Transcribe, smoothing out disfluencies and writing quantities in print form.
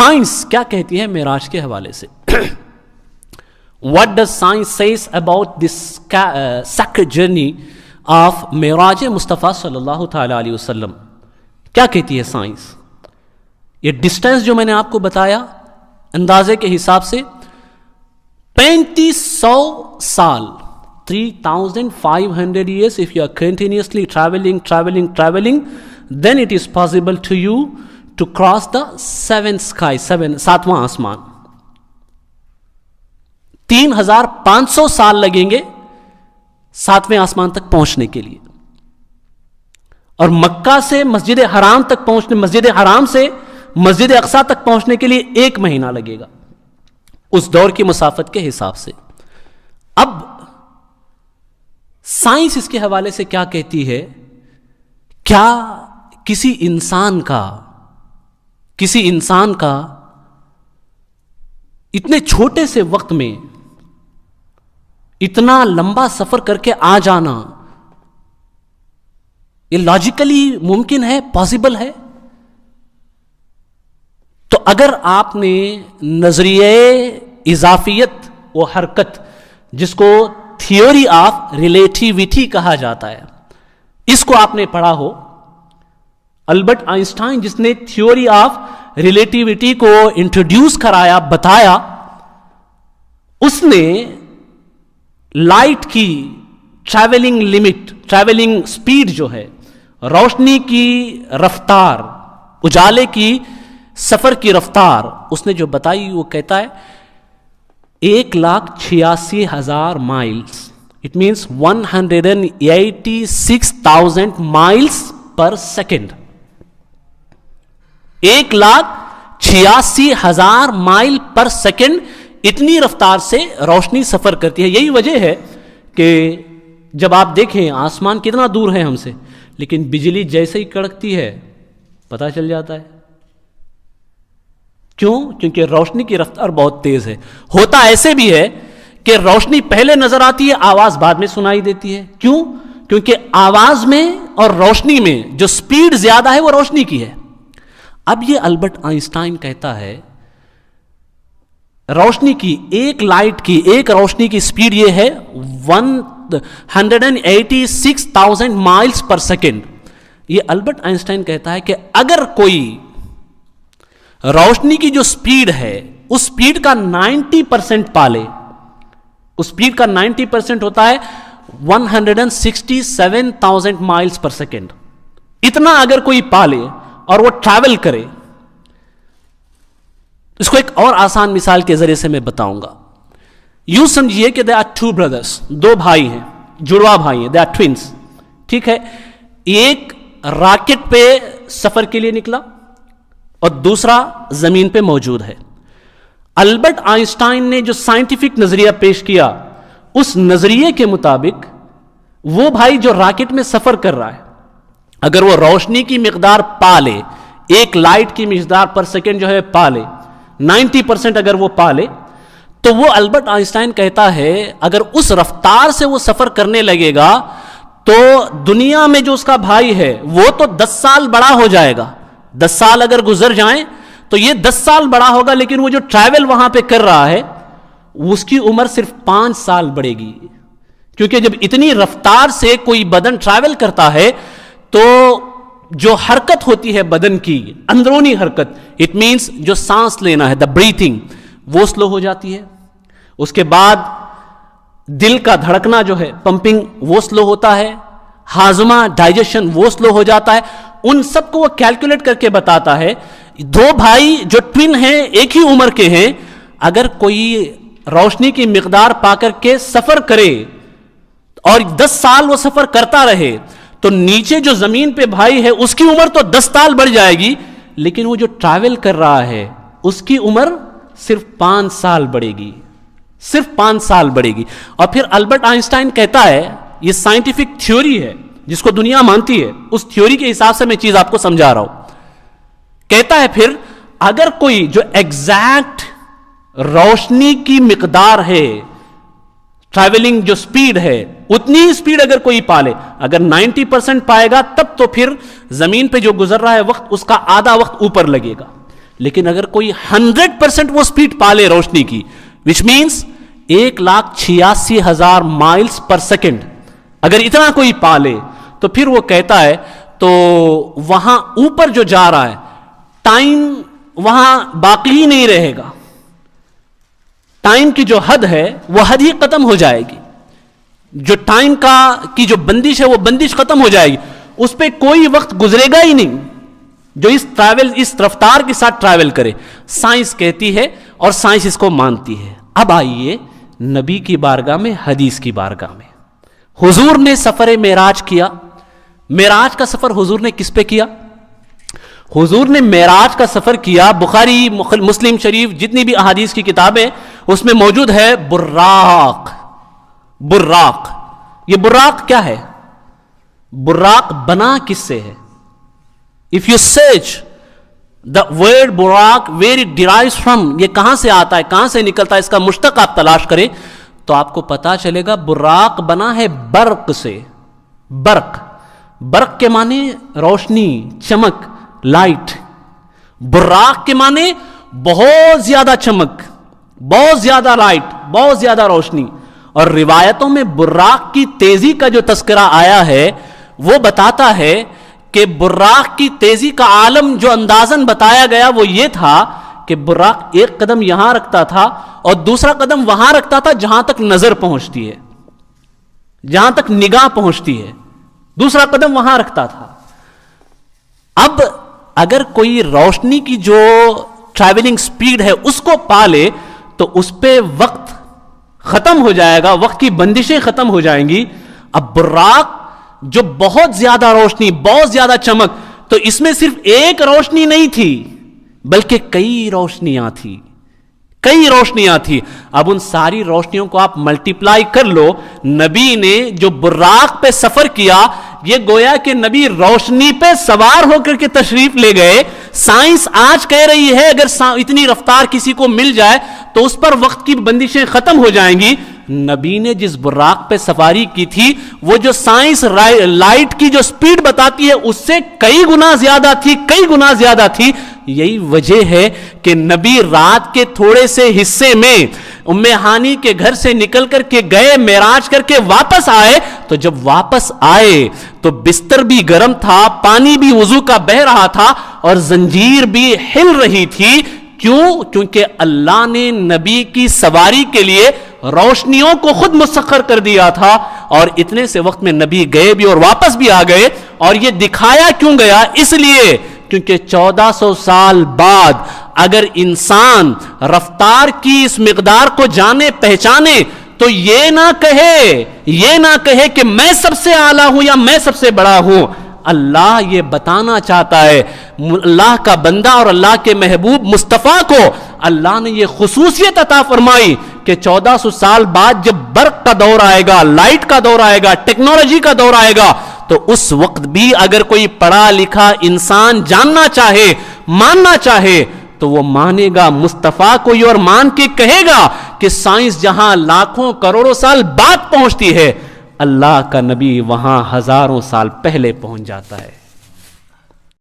Science کیا کہتی ہے معراج کے حوالے سے؟ What does science says about this sacred journey of معراج مصطفیٰ صلی اللہ تعالی علیہ وسلم؟ کیا کہتی ہے سائنس؟ یہ ڈسٹینس جو میں نے آپ کو بتایا اندازے کے حساب سے 3500 سال 3500 years. If you are continuously traveling, then it is possible to you to cross the seventh sky, ساتواں آسمان. 3500 سال لگیں گے ساتویں آسمان تک پہنچنے کے لیے, اور مکہ سے مسجد حرام تک پہنچنے, مسجد حرام سے مسجد اقصیٰ تک پہنچنے کے لیے 1 مہینہ لگے گا اس دور کی مسافت کے حساب سے. اب سائنس اس کے حوالے سے کیا کہتی ہے؟ کیا کسی انسان کا اتنے چھوٹے سے وقت میں اتنا لمبا سفر کر کے آ جانا یہ لاجیکلی ممکن ہے, پاسبل ہے؟ تو اگر آپ نے نظریہ اضافیت و حرکت, جس کو تھیوری آف ریلیٹیوٹی کہا جاتا ہے, اس کو آپ نے پڑھا ہو, البرٹ آئنسٹائن جس نے تھیوری آف ریلیٹیوٹی کو انٹروڈیوس کرایا, بتایا, اس نے لائٹ کی ٹریولنگ لمٹ, ٹریولنگ سپیڈ جو ہے, روشنی کی رفتار, اجالے کی سفر کی رفتار, اس نے جو بتائی وہ کہتا ہے 1,86,000 miles. It means 186,000 miles per second. 1,86,000 مائل پر سیکنڈ اتنی رفتار سے روشنی سفر کرتی ہے. یہی وجہ ہے کہ جب آپ دیکھیں آسمان کتنا دور ہے ہم سے, لیکن بجلی جیسے ہی کڑکتی ہے پتہ چل جاتا ہے. کیوں؟ کیونکہ روشنی کی رفتار بہت تیز ہے. ہوتا ایسے بھی ہے کہ روشنی پہلے نظر آتی ہے, آواز بعد میں سنائی دیتی ہے. کیوں؟ کیونکہ آواز میں اور روشنی میں جو سپیڈ زیادہ ہے وہ روشنی کی ہے. اب یہ البرٹ آئنسٹائن کہتا ہے روشنی کی ایک روشنی کی سپیڈ یہ ہے 186,000 مائلز پر سیکنڈ. یہ البرٹ آئنسٹائن کہتا ہے کہ اگر کوئی روشنی کی جو سپیڈ ہے اس سپیڈ کا 90% پالے, اس سپیڈ کا 90% ہوتا ہے 167,000 مائلز پر سیکنڈ. اتنا اگر کوئی پالے اور وہ ٹریول کرے, اس کو ایک اور آسان مثال کے ذریعے سے میں بتاؤں گا. یوں سمجھیے کہ دے آر 2 brothers, 2 بھائی ہیں, جڑوا بھائی ہیں, دے آر twins. ٹھیک ہے, ایک راکٹ پہ سفر کے لیے نکلا اور دوسرا زمین پہ موجود ہے. البرٹ آئنسٹائن نے جو سائنٹیفک نظریہ پیش کیا, اس نظریے کے مطابق وہ بھائی جو راکٹ میں سفر کر رہا ہے, اگر وہ روشنی کی مقدار پالے, ایک لائٹ کی مقدار پر سیکنڈ جو ہے پالے, 90% اگر وہ پالے, تو وہ البرٹ آئنسٹائن کہتا ہے اگر اس رفتار سے وہ سفر کرنے لگے گا تو دنیا میں جو اس کا بھائی ہے وہ تو 10 سال بڑا ہو جائے گا. 10 سال اگر گزر جائیں تو یہ 10 سال بڑا ہوگا, لیکن وہ جو ٹریول وہاں پہ کر رہا ہے اس کی عمر صرف 5 سال بڑھے گی. کیونکہ جب اتنی رفتار سے کوئی بدن ٹریول کرتا ہے تو جو حرکت ہوتی ہے بدن کی, اندرونی حرکت, اٹ مینس جو سانس لینا ہے, دا بریتھنگ, وہ سلو ہو جاتی ہے. اس کے بعد دل کا دھڑکنا جو ہے, پمپنگ, وہ سلو ہوتا ہے. ہاضمہ, ڈائجیشن, وہ سلو ہو جاتا ہے. ان سب کو وہ کیلکولیٹ کر کے بتاتا ہے. 2 بھائی جو ٹوین ہیں, ایک ہی عمر کے ہیں, اگر کوئی روشنی کی مقدار پا کر کے سفر کرے اور 10 سال وہ سفر کرتا رہے تو نیچے جو زمین پہ بھائی ہے اس کی عمر تو 10 سال بڑھ جائے گی, لیکن وہ جو ٹریول کر رہا ہے اس کی عمر صرف 5 سال بڑھے گی, صرف 5 سال بڑھے گی. اور پھر البرٹ آئنسٹائن کہتا ہے, یہ سائنٹیفک تھیوری ہے جس کو دنیا مانتی ہے, اس تھیوری کے حساب سے میں چیز آپ کو سمجھا رہا ہوں. کہتا ہے پھر اگر کوئی جو ایگزیکٹ روشنی کی مقدار ہے, ٹریولنگ جو سپیڈ ہے, اتنی سپیڈ اگر کوئی پالے, اگر 90% پائے گا تب تو پھر زمین پہ جو گزر رہا ہے وقت, اس کا آدھا وقت اوپر لگے گا. لیکن اگر کوئی 100% وہ سپیڈ پالے روشنی کی، which means 1,86,000 miles per second, اگر اتنا کوئی پالے تو پھر وہ کہتا ہے تو وہاں اوپر جو جا رہا ہے ٹائم وہاں باقی ہی نہیں رہے گا، ٹائم کی جو حد ہے وہ حد ہی ختم ہو جائے گی، جو ٹائم کی جو بندش ہے وہ بندش ختم ہو جائے گی، اس پہ کوئی وقت گزرے گا ہی نہیں جو اس رفتار کے ساتھ ٹریول کرے۔ سائنس کہتی ہے اور سائنس اس کو مانتی ہے۔ اب آئیے نبی کی بارگاہ میں، حدیث کی بارگاہ میں، حضور نے سفر معراج کیا۔ معراج کا سفر حضور نے کس پہ کیا؟ حضور نے معراج کا سفر کیا، بخاری مسلم شریف جتنی بھی احادیث کی کتابیں اس میں موجود ہے، براق۔ براق، یہ براق کیا ہے؟ براق بنا کس سے ہے؟ If you search the word Buraq where it derives from، یہ کہاں سے آتا ہے، کہاں سے نکلتا ہے، اس کا مشتق آپ تلاش کریں تو آپ کو پتا چلے گا براق بنا ہے برق سے۔ برق، برق کے معنی روشنی، چمک، لائٹ۔ براق کے معنی بہت زیادہ چمک، بہت زیادہ لائٹ، بہت زیادہ روشنی۔ اور روایتوں میں براق کی تیزی کا جو تذکرہ آیا ہے وہ بتاتا ہے کہ براق کی تیزی کا عالم جو اندازن بتایا گیا وہ یہ تھا کہ براق ایک قدم یہاں رکھتا تھا اور دوسرا قدم وہاں رکھتا تھا جہاں تک نظر پہنچتی ہے، جہاں تک نگاہ پہنچتی ہے، دوسرا قدم وہاں رکھتا تھا۔ اب اگر کوئی روشنی کی جو ٹریولنگ سپیڈ ہے اس کو پالے تو اس پہ وقت ختم ہو جائے گا، وقت کی بندشیں ختم ہو جائیں گی۔ اب براق جو بہت زیادہ روشنی، بہت زیادہ چمک، تو اس میں صرف ایک روشنی نہیں تھی بلکہ کئی روشنیاں تھی، کئی روشنیاں تھی۔ اب ان ساری روشنیوں کو آپ ملٹیپلائی کر لو۔ نبی نے جو براق پہ سفر کیا، یہ گویا کہ نبی روشنی پہ سوار ہو کر کے تشریف لے گئے۔ سائنس آج کہہ رہی ہے اگر اتنی رفتار کسی کو مل جائے تو اس پر وقت کی بندشیں ختم ہو جائیں گی۔ نبی نے جس براق پہ سواری کی تھی وہ جو سائنس لائٹ کی جو سپیڈ بتاتی ہے اس سے کئی گنا زیادہ تھی، کئی گنا زیادہ تھی۔ یہی وجہ ہے کہ نبی رات کے تھوڑے سے حصے میں ام ہانی کے گھر سے نکل کر کے گئے، معراج کر کے واپس آئے، تو جب واپس آئے تو بستر بھی گرم تھا، پانی بھی وضو کا بہ رہا تھا اور زنجیر بھی ہل رہی تھی۔ کیوں؟ کیونکہ اللہ نے نبی کی سواری کے لیے روشنیوں کو خود مسخر کر دیا تھا، اور اتنے سے وقت میں نبی گئے بھی اور واپس بھی آ گئے۔ اور یہ دکھایا کیوں گیا؟ اس لیے کیونکہ 1400 سال بعد اگر انسان رفتار کی اس مقدار کو جانے پہچانے تو یہ نہ کہے کہ میں سب سے اعلیٰ ہوں یا میں سب سے بڑا ہوں۔ اللہ یہ بتانا چاہتا ہے، اللہ کا بندہ اور اللہ کے محبوب مصطفیٰ کو اللہ نے یہ خصوصیت عطا فرمائی کہ 1400 سال بعد جب برق کا دور آئے گا، لائٹ کا دور آئے گا، ٹیکنالوجی کا دور آئے گا، تو اس وقت بھی اگر کوئی پڑھا لکھا انسان جاننا چاہے، ماننا چاہے، تو وہ مانے گا مصطفیٰ کو ہی اور مان کے کہے گا کہ سائنس جہاں لاکھوں کروڑوں سال بعد پہنچتی ہے، اللہ کا نبی وہاں ہزاروں سال پہلے پہنچ جاتا ہے۔